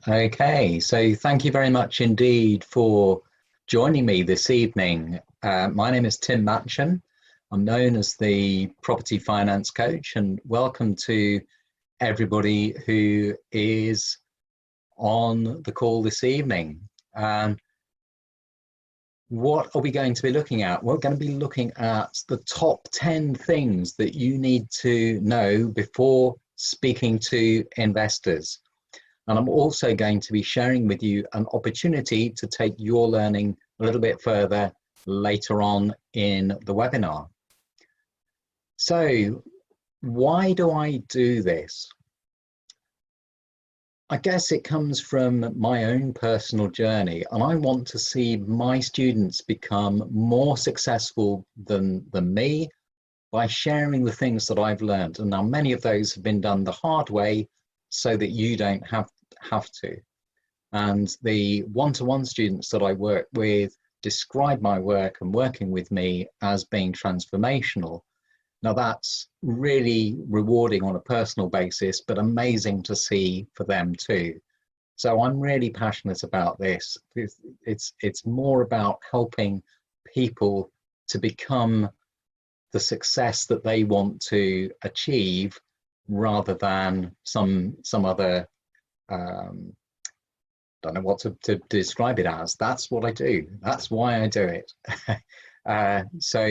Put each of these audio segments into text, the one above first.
Okay, so thank you very much indeed for joining me this evening. My name is Tim Matcham. I'm known as the property finance coach, and welcome to everybody who is on the call this evening. What are we going to be looking at? We're going to be looking at the top 10 things that you need to know before speaking to investors. And I'm also going to be sharing with you an opportunity to take your learning a little bit further later on in the webinar. So why do I do this? I guess it comes from my own personal journey, and I want to see my students become more successful than me by sharing the things that I've learned. And now many of those have been done the hard way so that you don't have to. And the one-to-one students that I work with describe my work and working with me as being transformational. Now that's really rewarding on a personal basis, but amazing to see for them too. So I'm really passionate about this. It's more about helping people to become the success that they want to achieve rather than some other don't know what to describe it as. That's what I do. That's why I do it. So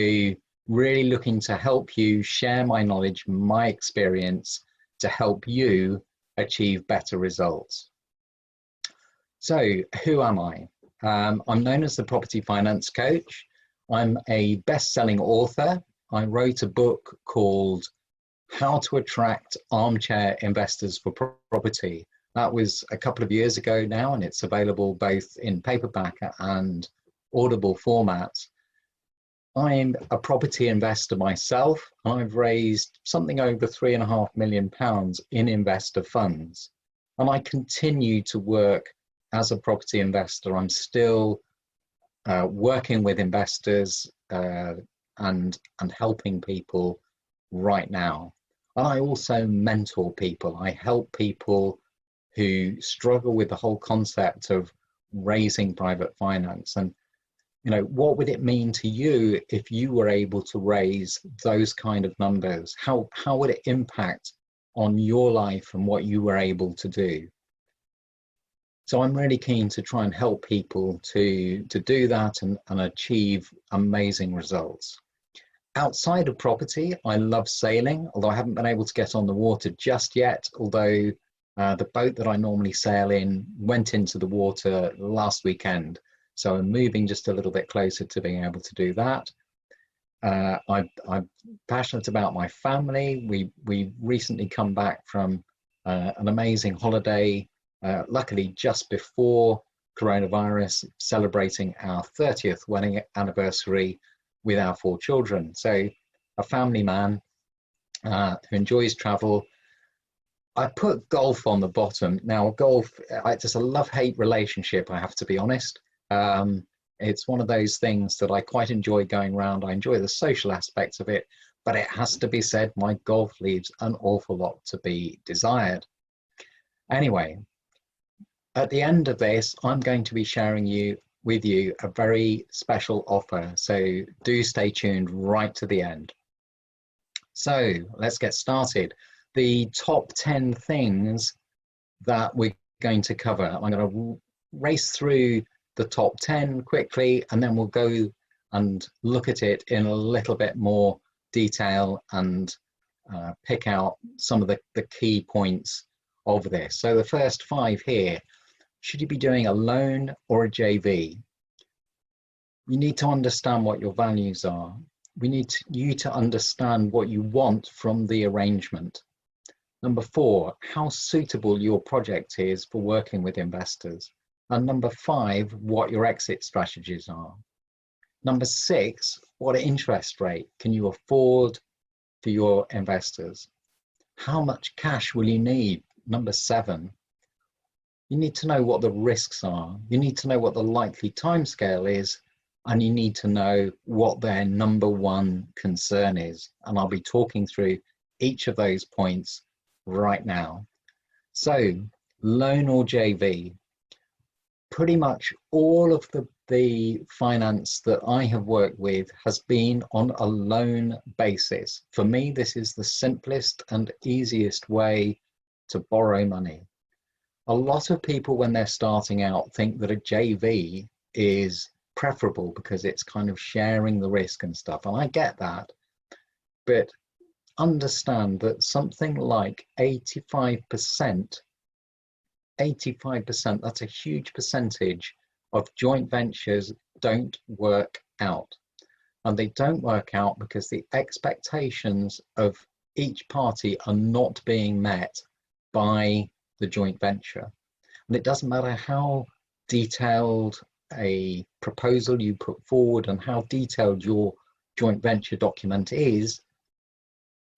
really looking to help you share my knowledge, my experience to help you achieve better results. So who am I? I'm known as the property finance coach. I'm a best-selling author. I wrote a book called How to Attract Armchair Investors for Property. That was a couple of years ago now, and it's available both in paperback and Audible formats. I'm a property investor myself. I've raised something over £3.5 million in investor funds, and I continue to work as a property investor. I'm still working with investors and helping people right now. And I also mentor people. I help people who struggle with the whole concept of raising private finance. And, you know, what would it mean to you if you were able to raise those kind of numbers? How would it impact on your life and what you were able to do? So I'm really keen to try and help people to do that and achieve amazing results. Outside of property, I love sailing, although I haven't been able to get on the water just yet, although the boat that I normally sail in went into the water last weekend. So I'm moving just a little bit closer to being able to do that. I'm passionate about my family. We recently come back from an amazing holiday, luckily just before coronavirus, celebrating our 30th wedding anniversary with our 4 children. So a family man who enjoys travel. I put golf on the bottom. Now golf, it's a love-hate relationship, I have to be honest. It's one of those things that I quite enjoy going around. I enjoy the social aspects of it, but it has to be said, my golf leaves an awful lot to be desired. Anyway, at the end of this, I'm going to be sharing with you a very special offer. So do stay tuned right to the end. So let's get started. The top 10 things that we're going to cover. I'm going to race through the top 10 quickly, and then we'll go and look at it in a little bit more detail and pick out some of the key points of this. So the first 5 here, should you be doing a loan or a JV? You need to understand what your values are. We need you to understand what you want from the arrangement. Number 4, how suitable your project is for working with investors. And number 5, what your exit strategies are. Number 6, what interest rate can you afford for your investors? How much cash will you need? Number 7, you need to know what the risks are. You need to know what the likely timescale is, and you need to know what their number 1 concern is. And I'll be talking through each of those points right now. So loan or JV, pretty much all of the finance that I have worked with has been on a loan basis. For me, this is the simplest and easiest way to borrow money. A lot of people, when they're starting out, think that a JV is preferable because it's kind of sharing the risk and stuff. And I get that, but understand that something like 85%, that's a huge percentage of joint ventures don't work out. And they don't work out because the expectations of each party are not being met by the joint venture. And it doesn't matter how detailed a proposal you put forward and how detailed your joint venture document is,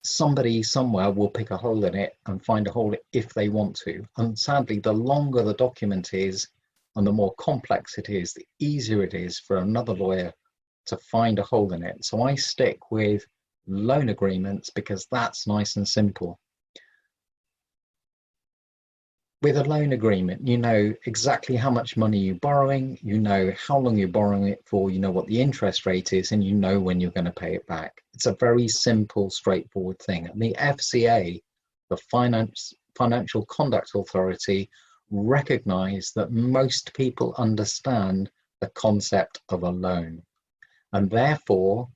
somebody somewhere will pick a hole in it and find a hole if they want to. And sadly, the longer the document is and the more complex it is, the easier it is for another lawyer to find a hole in it. So I stick with loan agreements because that's nice and simple. With a loan agreement, you know exactly how much money you're borrowing, you know how long you're borrowing it for, you know what the interest rate is, and you know when you're going to pay it back. It's a very simple, straightforward thing. And the FCA, the Financial Conduct Authority, recognize that most people understand the concept of a loan. And therefore,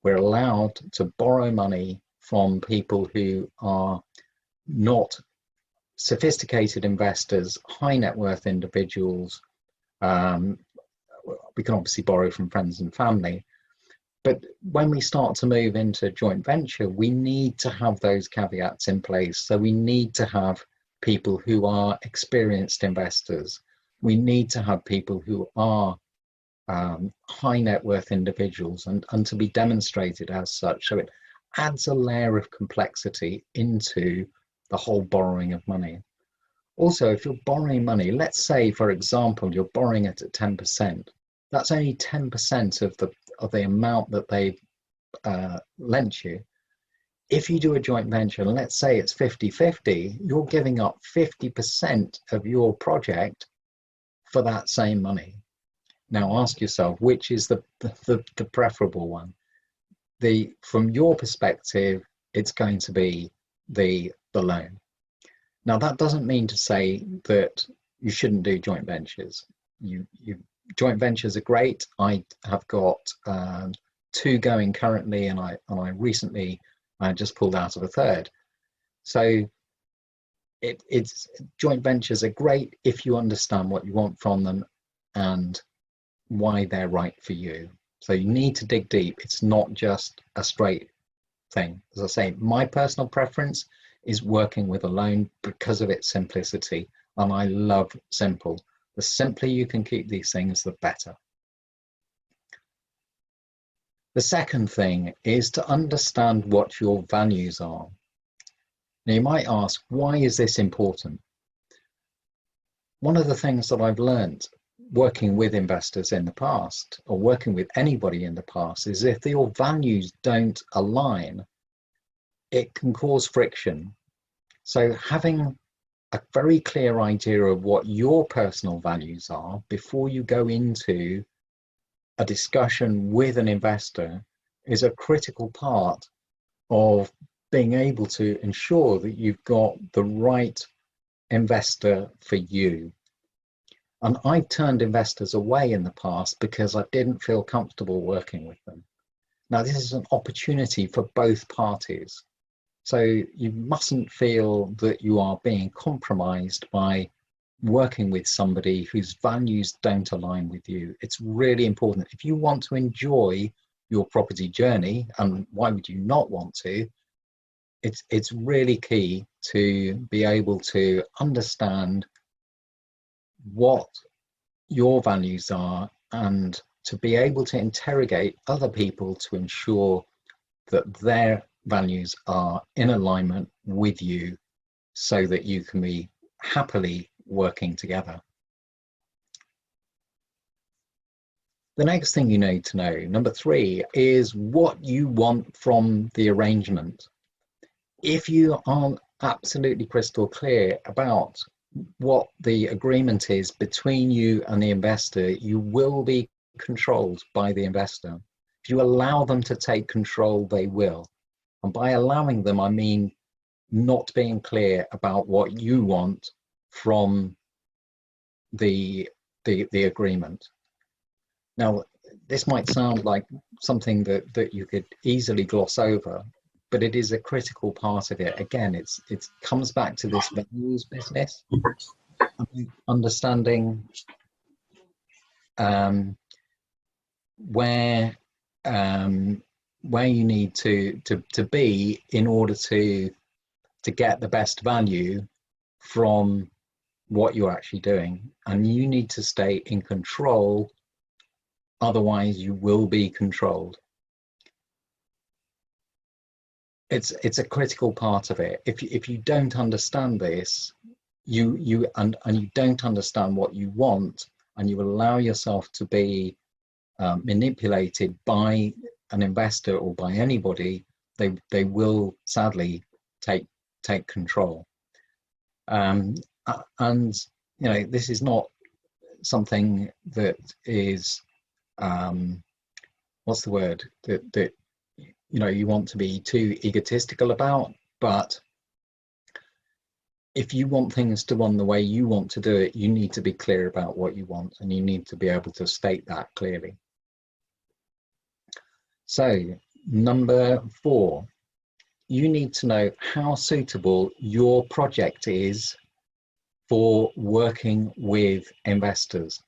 we're allowed to borrow money from people who are not sophisticated investors, high net worth individuals. We can obviously borrow from friends and family, but when we start to move into joint venture, we need to have those caveats in place. So we need to have people who are experienced investors. We need to have people who are high net worth individuals and to be demonstrated as such. So it adds a layer of complexity into the whole borrowing of money. Also, if you're borrowing money, let's say, for example, you're borrowing it at 10%. That's only 10% of the amount that they've lent you. If you do a joint venture, and let's say it's 50-50, you're giving up 50% of your project for that same money. Now ask yourself, which is the preferable one? From your perspective, it's going to be the loan. Now that doesn't mean to say that you shouldn't do joint ventures. Joint ventures are great. I have got 2 going currently, and I recently just pulled out of a third. So it's joint ventures are great if you understand what you want from them and why they're right for you. So you need to dig deep. It's not just a straight thing. As I say, my personal preference is working with a loan because of its simplicity, and I love simple. The simpler you can keep these things, the better. The second thing is to understand what your values are. Now you might ask, why is this important? One of the things that I've learned working with investors in the past, or working with anybody in the past, is if your values don't align, it can cause friction. So having a very clear idea of what your personal values are before you go into a discussion with an investor is a critical part of being able to ensure that you've got the right investor for you. And I've turned investors away in the past because I didn't feel comfortable working with them. Now, this is an opportunity for both parties. So you mustn't feel that you are being compromised by working with somebody whose values don't align with you. It's really important. If you want to enjoy your property journey, and why would you not want to, it's really key to be able to understand what your values are and to be able to interrogate other people to ensure that their values are in alignment with you so that you can be happily working together. The next thing you need to know, number 3, is what you want from the arrangement. If you aren't absolutely crystal clear about what the agreement is between you and the investor, you will be controlled by the investor. If you allow them to take control, they will. And by allowing them, I mean not being clear about what you want from the agreement. Now, this might sound like something that you could easily gloss over, but it is a critical part of it. Again, it comes back to this values business, understanding where you need to be in order to get the best value from what you're actually doing, and you need to stay in control, otherwise you will be controlled. It's a critical part of it. If you don't understand this, you don't understand what you want, and you allow yourself to be manipulated by an investor or by anybody, they will sadly take control. And you know, this is not something that is what's the word, that you know, you want to be too egotistical about, but if you want things to run the way you want to do it, you need to be clear about what you want, and you need to be able to state that clearly. So, number 4, you need to know how suitable your project is for working with investors.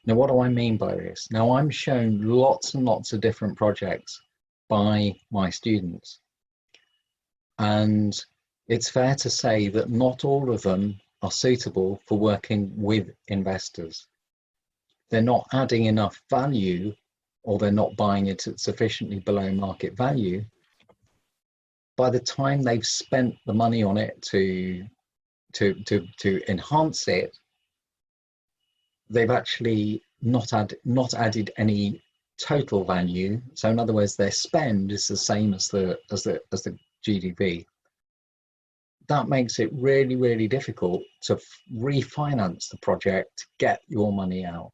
Now, what do I mean by this? Now, I'm shown lots and lots of different projects by my students, and it's fair to say that not all of them are suitable for working with investors. They're not adding enough value, or they're not buying it at sufficiently below market value. By the time they've spent the money on it to enhance it, they've actually not added any total value. So in other words, their spend is the same as the GDV. That makes it really, really difficult to refinance the project to get your money out.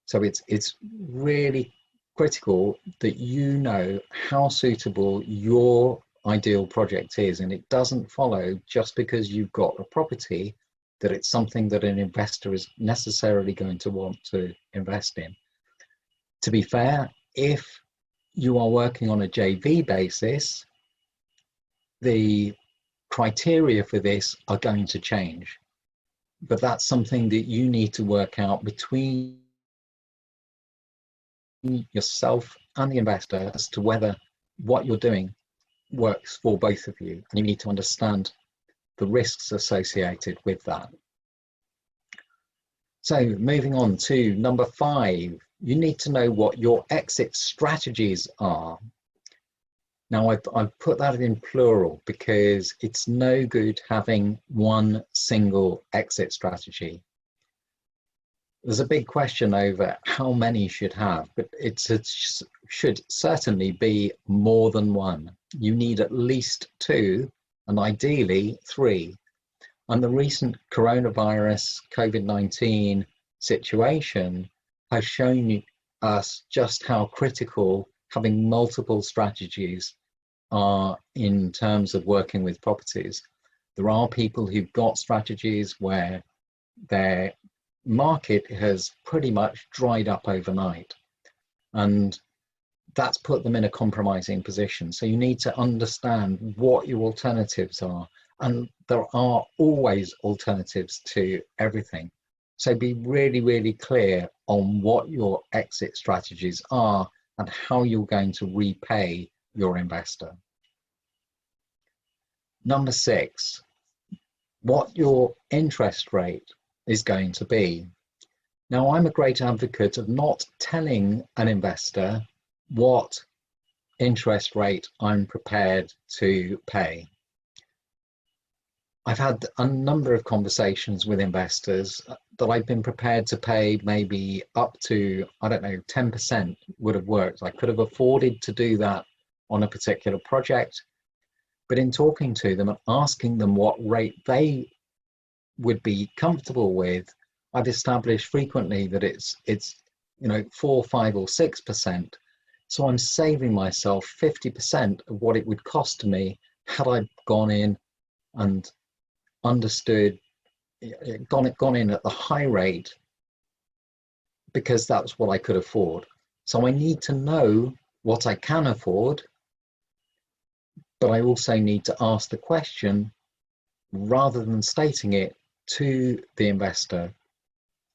So it's really critical that you know how suitable your ideal project is, and it doesn't follow just because you've got a property that it's something that an investor is necessarily going to want to invest in. To be fair, if you are working on a JV basis, the criteria for this are going to change, but that's something that you need to work out between yourself and the investor as to whether what you're doing works for both of you, and you need to understand the risks associated with that. So moving on to number 5, you need to know what your exit strategies are. Now I've put that in plural because it's no good having one single exit strategy. There's a big question over how many you should have, but it should certainly be more than one. You need at least 2, and ideally 3. And the recent coronavirus COVID-19 situation has shown us just how critical having multiple strategies are in terms of working with properties. There are people who've got strategies where their market has pretty much dried up overnight, and that's put them in a compromising position. So you need to understand what your alternatives are, and there are always alternatives to everything. So be really, really clear on what your exit strategies are and how you're going to repay your investor. Number 6, what your interest rate is going to be. Now, I'm a great advocate of not telling an investor what interest rate I'm prepared to pay. I've had a number of conversations with investors that I've been prepared to pay maybe up to, I don't know, 10% would have worked. I could have afforded to do that on a particular project, but in talking to them and asking them what rate they would be comfortable with, I've established frequently that it's 4, 5, or 6%. So I'm saving myself 50% of what it would cost me had I gone in and understood, gone in at the high rate, because that's what I could afford. So I need to know what I can afford, but I also need to ask the question, rather than stating it to the investor,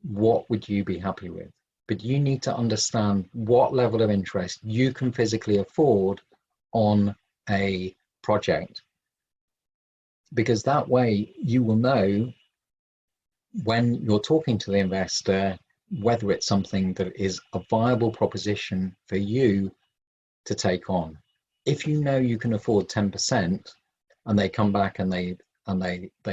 what would you be happy with? But you need to understand what level of interest you can physically afford on a project, because that way you will know when you're talking to the investor whether it's something that is a viable proposition for you to take on. If you know you can afford 10% and they come back and they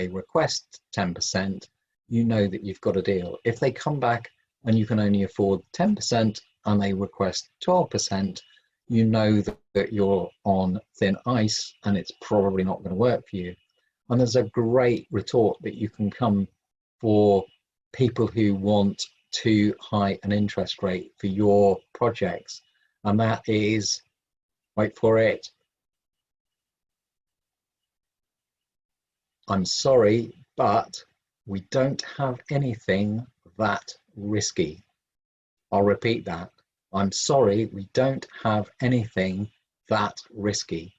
request 10%, you know that you've got a deal. If they come back and you can only afford 10% and they request 12%, you know that you're on thin ice and it's probably not going to work for you. And there's a great retort that you can come for people who want too high an interest rate for your projects, and that is, wait for it, I'm sorry, but we don't have anything that risky. I'll repeat that. I'm sorry, we don't have anything that risky.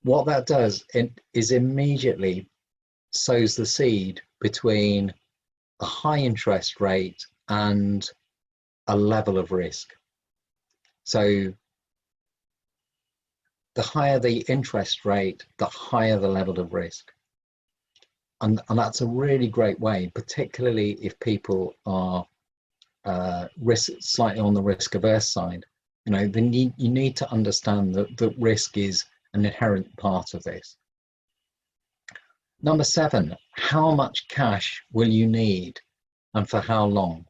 What that does is immediately sows the seed between a high interest rate and a level of risk. So the higher the interest rate, the higher the level of risk. And that's a really great way, particularly if people are slightly on the risk averse side. You need to understand that risk is an inherent part of this. Number 7, how much cash will you need and for how long?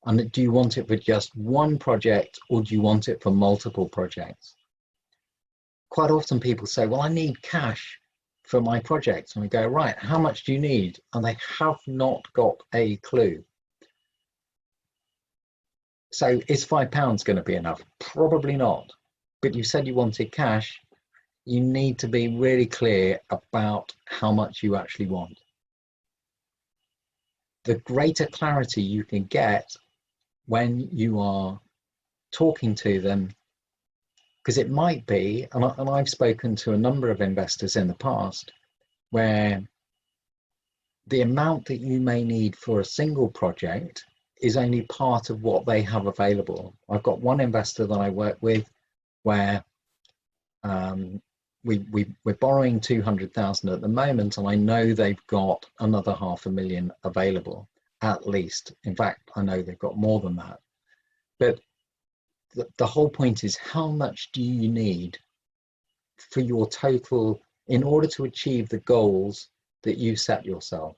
And do you want it for just one project or do you want it for multiple projects? Quite often people say, well, I need cash for my project. And we go, right, how much do you need? And they have not got a clue. So is £5 going to be enough? Probably not. But you said you wanted cash. You need to be really clear about how much you actually want. The greater clarity you can get when you are talking to them, because it might be, and I've spoken to a number of investors in the past, where the amount that you may need for a single project is only part of what they have available. I've got one investor that I work with where we're borrowing 200,000 at the moment, and I know they've got another 500,000 available at least. In fact, I know they've got more than that. But the whole point is, how much do you need for your total in order to achieve the goals that you set yourself?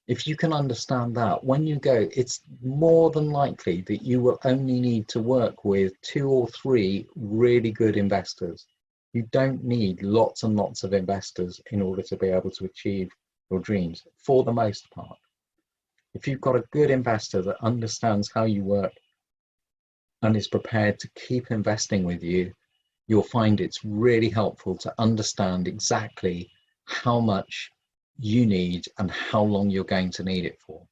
If you can understand that, when you go, it's more than likely that you will only need to work with 2 or 3 really good investors. You don't need lots and lots of investors in order to be able to achieve your dreams, for the most part. If you've got a good investor that understands how you work and is prepared to keep investing with you, you'll find it's really helpful to understand exactly how much you need and how long you're going to need it for.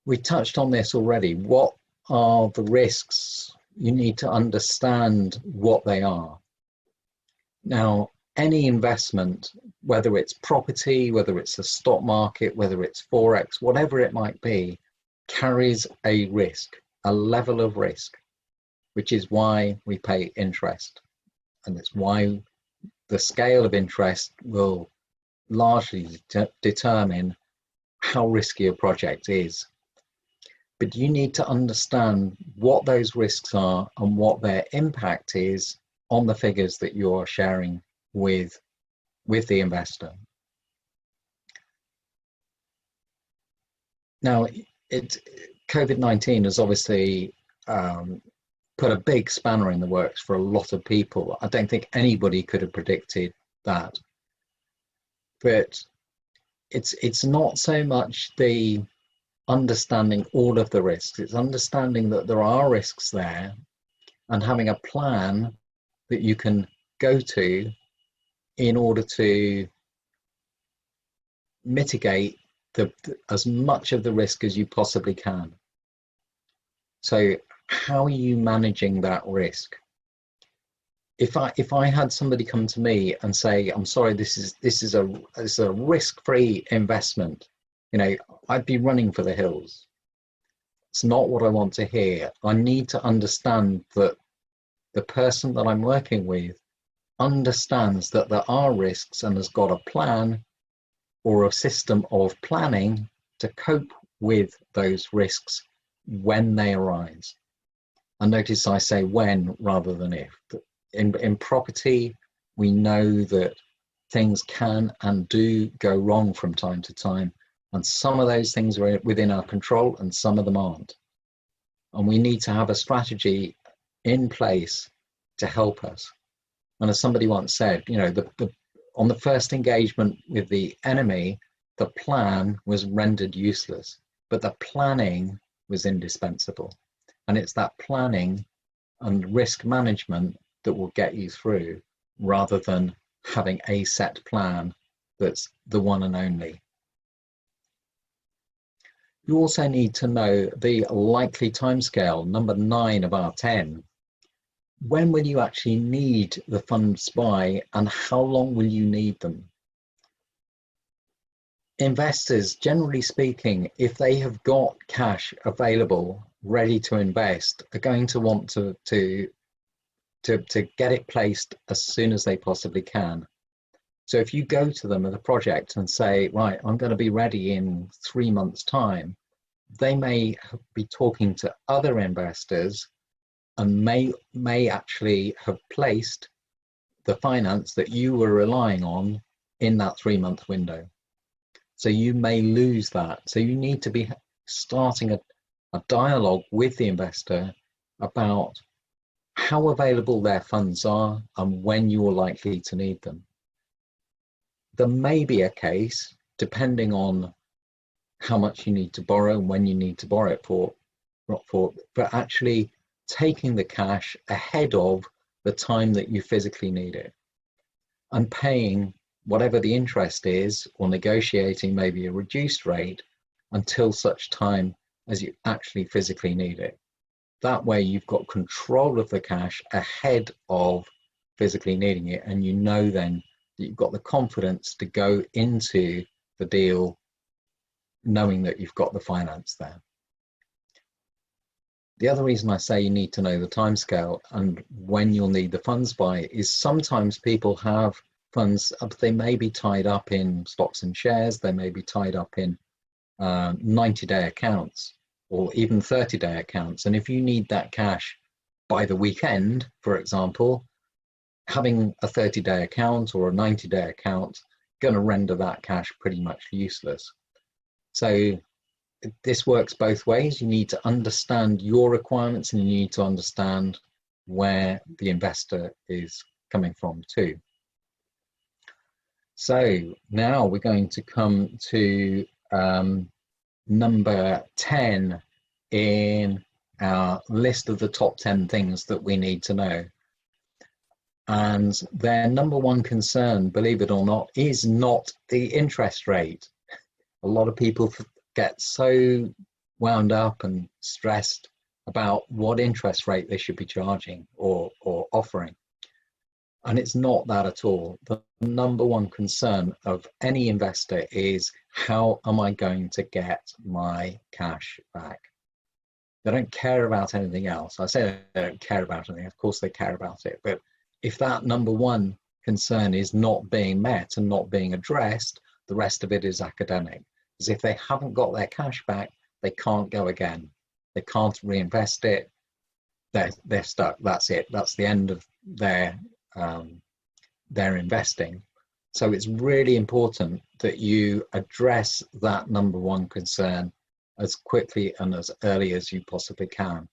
We touched on this already. What are the risks? You need to understand what they are. Now, any investment, whether it's property, whether it's the stock market, whether it's Forex, whatever it might be, carries a risk, a level of risk, which is why we pay interest. And it's why the scale of interest will largely determine how risky a project is. But you need to understand what those risks are and what their impact is on the figures that you're sharing with the investor. Now, COVID-19 has obviously put a big spanner in the works for a lot of people. I don't think anybody could have predicted that. But it's not so much the understanding all of the risks, it's understanding that there are risks there and having a plan that you can go to in order to mitigate as much of the risk as you possibly can. So how are you managing that risk? If I had somebody come to me and say, I'm sorry, this is a risk-free investment, you know, I'd be running for the hills. It's not what I want to hear. I need to understand that the person that I'm working with understands that there are risks and has got a plan or a system of planning to cope with those risks when they arise. And notice I say when rather than if. In property, we know that things can and do go wrong from time to time. And some of those things are within our control and some of them aren't. And we need to have a strategy in place to help us. And as somebody once said, you know, on the first engagement with the enemy, the plan was rendered useless, but the planning was indispensable. And it's that planning and risk management that will get you through, rather than having a set plan that's the one and only. You also need to know the likely timescale, number 9 of our 10. When will you actually need the funds by, and how long will you need them? Investors, generally speaking, if they have got cash available, ready to invest, are going to want to get it placed as soon as they possibly can. So if you go to them with a project and say, right, I'm going to be ready in 3 months' time, they may be talking to other investors and may actually have placed the finance that you were relying on in that 3-month window. So you may lose that. So you need to be starting a dialogue with the investor about how available their funds are and when you're likely to need them. There may be a case, depending on how much you need to borrow and when you need to borrow it for, but actually taking the cash ahead of the time that you physically need it and paying whatever the interest is, or negotiating maybe a reduced rate until such time as you actually physically need it. That way you've got control of the cash ahead of physically needing it, and you know then that you've got the confidence to go into the deal knowing that you've got the finance there. The other reason I say you need to know the timescale and when you'll need the funds by is sometimes people have funds, they may be tied up in stocks and shares, they may be tied up in 90-day accounts or even 30-day accounts. And if you need that cash by the weekend, for example, having a 30-day account or a 90-day account going to render that cash pretty much useless. So this works both ways. You need to understand your requirements and you need to understand where the investor is coming from too. So now we're going to come to number 10 in our list of the top 10 things that we need to know. And their number one concern, believe it or not, is not the interest rate. A lot of people get so wound up and stressed about what interest rate they should be charging or offering. And it's not that at all. The number one concern of any investor is, how am I going to get my cash back? They don't care about anything else. I say they don't care about anything. Of course they care about it. But if that number one concern is not being met and not being addressed, the rest of it is academic. Because if they haven't got their cash back, they can't go again. They can't reinvest it. They're stuck. That's it. That's the end of their investing. So it's really important that you address that number one concern as quickly and as early as you possibly can.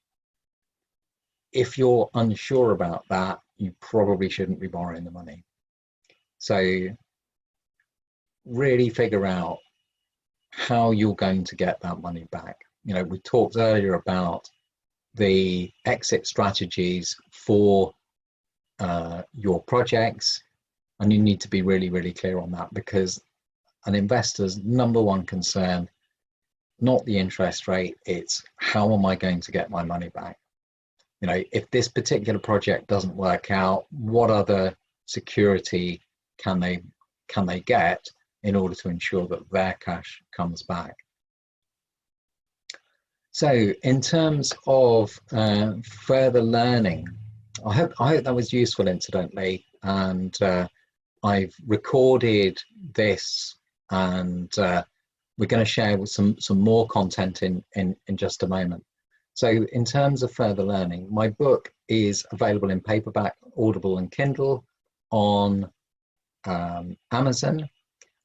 If you're unsure about that, you probably shouldn't be borrowing the money. So really figure out how you're going to get that money back. You know, we talked earlier about the exit strategies for your projects, and you need to be really, really clear on that, because an investor's number one concern, not the interest rate, it's how am I going to get my money back? You know, if this particular project doesn't work out, what other security can they get in order to ensure that their cash comes back? So in terms of further learning, I hope that was useful, incidentally, and I've recorded this, and we're going to share some more content in just a moment. So in terms of further learning, my book is available in paperback, Audible and Kindle on Amazon,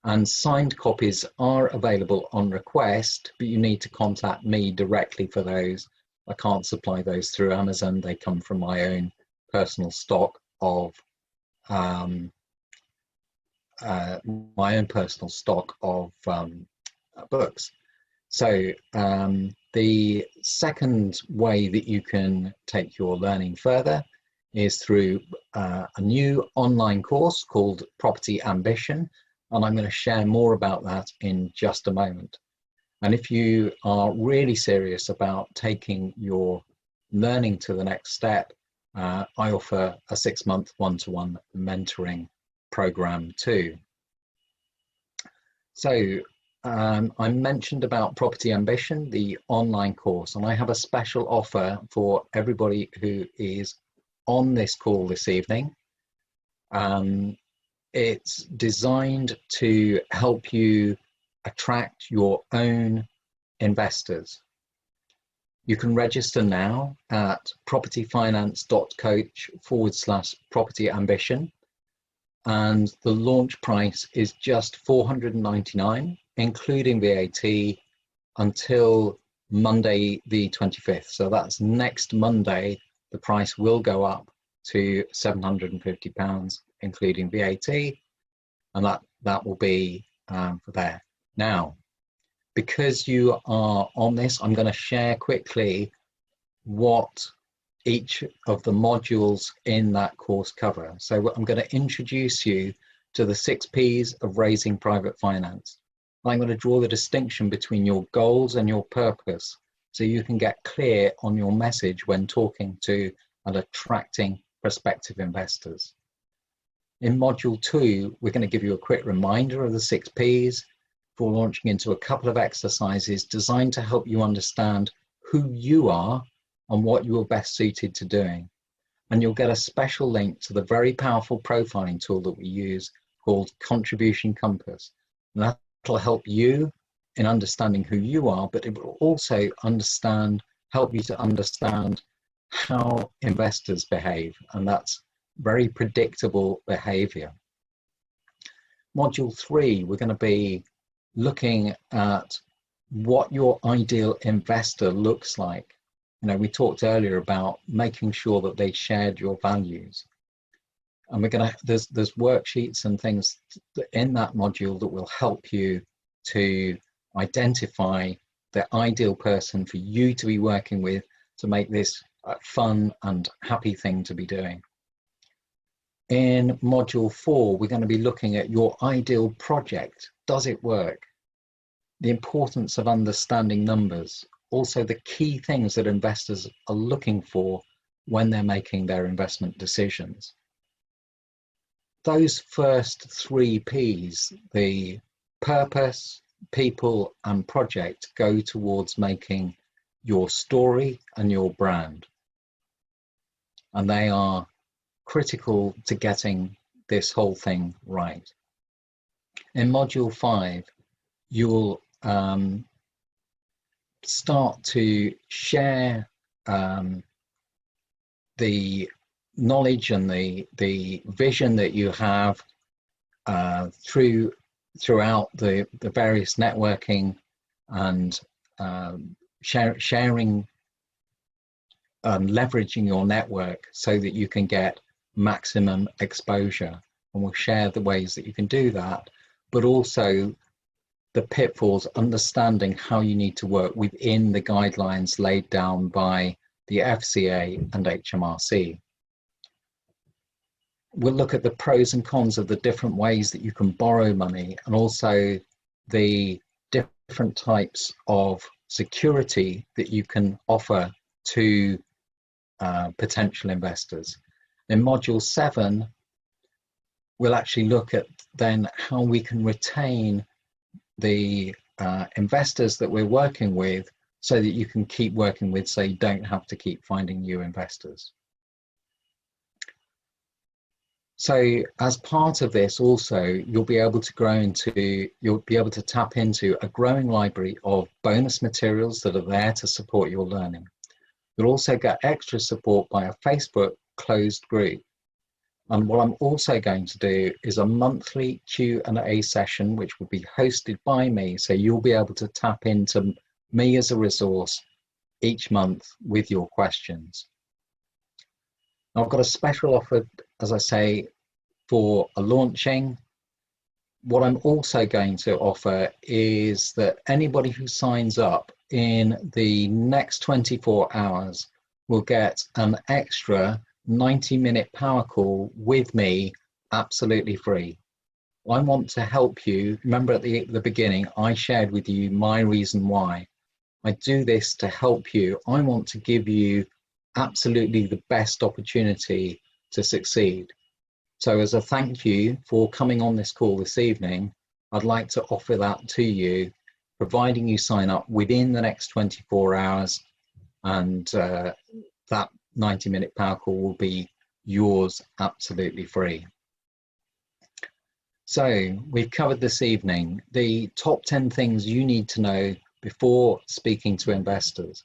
and signed copies are available on request, but you need to contact me directly for those. I can't supply those through Amazon. They come from my own personal stock of books. So the second way that you can take your learning further is through a new online course called Property Ambition, and I'm going to share more about that in just a moment. And if you are really serious about taking your learning to the next step, I offer a 6-month one-to-one mentoring program too. So I mentioned about Property Ambition, the online course, and I have a special offer for everybody who is on this call this evening. It's designed to help you attract your own investors. You can register now at propertyfinance.coach/property ambition, and the launch price is just $499, including VAT, until Monday the 25th. So that's next Monday. The price will go up to £750, including VAT, and that will be for there. Now, because you are on this, I'm going to share quickly what each of the modules in that course cover. So I'm going to introduce you to the 6 P's of raising private finance. I'm going to draw the distinction between your goals and your purpose, so you can get clear on your message when talking to and attracting prospective investors. In module 2, we're going to give you a quick reminder of the 6 P's before launching into a couple of exercises designed to help you understand who you are and what you are best suited to doing. And you'll get a special link to the very powerful profiling tool that we use called Contribution Compass. And that'll help you in understanding who you are, but it will also help you to understand how investors behave, and that's very predictable behavior. Module 3, we're going to be looking at what your ideal investor looks like. You know, we talked earlier about making sure that they shared your values, and there's worksheets and things in that module that will help you to identify the ideal person for you to be working with to make this a fun and happy thing to be doing. In module 4, we're going to be looking at your ideal project. Does it work? The importance of understanding numbers. Also, the key things that investors are looking for when they're making their investment decisions. Those first 3 P's, the purpose, people, and project, go towards making your story and your brand. And they are critical to getting this whole thing right. In module 5, you'll start to share the knowledge and the vision that you have throughout the various networking and sharing and leveraging your network so that you can get maximum exposure. And we'll share the ways that you can do that but also the pitfalls, understanding how you need to work within the guidelines laid down by the FCA and HMRC. We'll look at the pros and cons of the different ways that you can borrow money, and also the different types of security that you can offer to potential investors. In module 7, we'll actually look at then how we can retain the investors that we're working with, so that you can keep working with, so you don't have to keep finding new investors. So as part of this also, you'll be able to tap into a growing library of bonus materials that are there to support your learning. You'll also get extra support by a Facebook closed group. And what I'm also going to do is a monthly Q&A session, which will be hosted by me. So you'll be able to tap into me as a resource each month with your questions. Now, I've got a special offer, as I say, for a launching. What I'm also going to offer is that anybody who signs up in the next 24 hours will get an extra 90-minute power call with me, absolutely free. I want to help you. Remember at the beginning, I shared with you my reason why. I do this to help you. I want to give you absolutely the best opportunity to succeed. So as a thank you for coming on this call this evening, I'd like to offer that to you, providing you sign up within the next 24 hours, and that 90-minute power call will be yours absolutely free. So we've covered this evening the top 10 things you need to know before speaking to investors.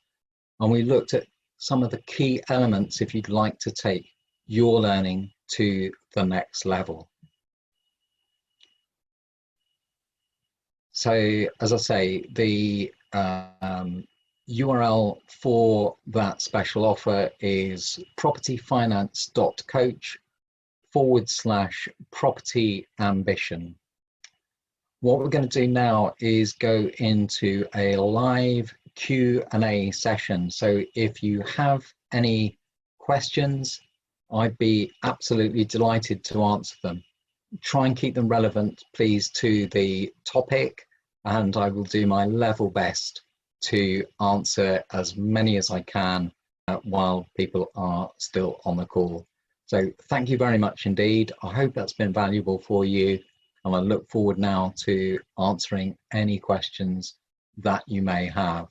And we looked at some of the key elements if you'd like to take your learning to the next level. So as I say, the URL for that special offer is propertyfinance.coach/property ambition. What we're going to do now is go into a live Q&A session. So if you have any questions, I'd be absolutely delighted to answer them. Try and keep them relevant, please, to the topic, and I will do my level best to answer as many as I can while people are still on the call. So thank you very much indeed. I hope that's been valuable for you, and I look forward now to answering any questions that you may have.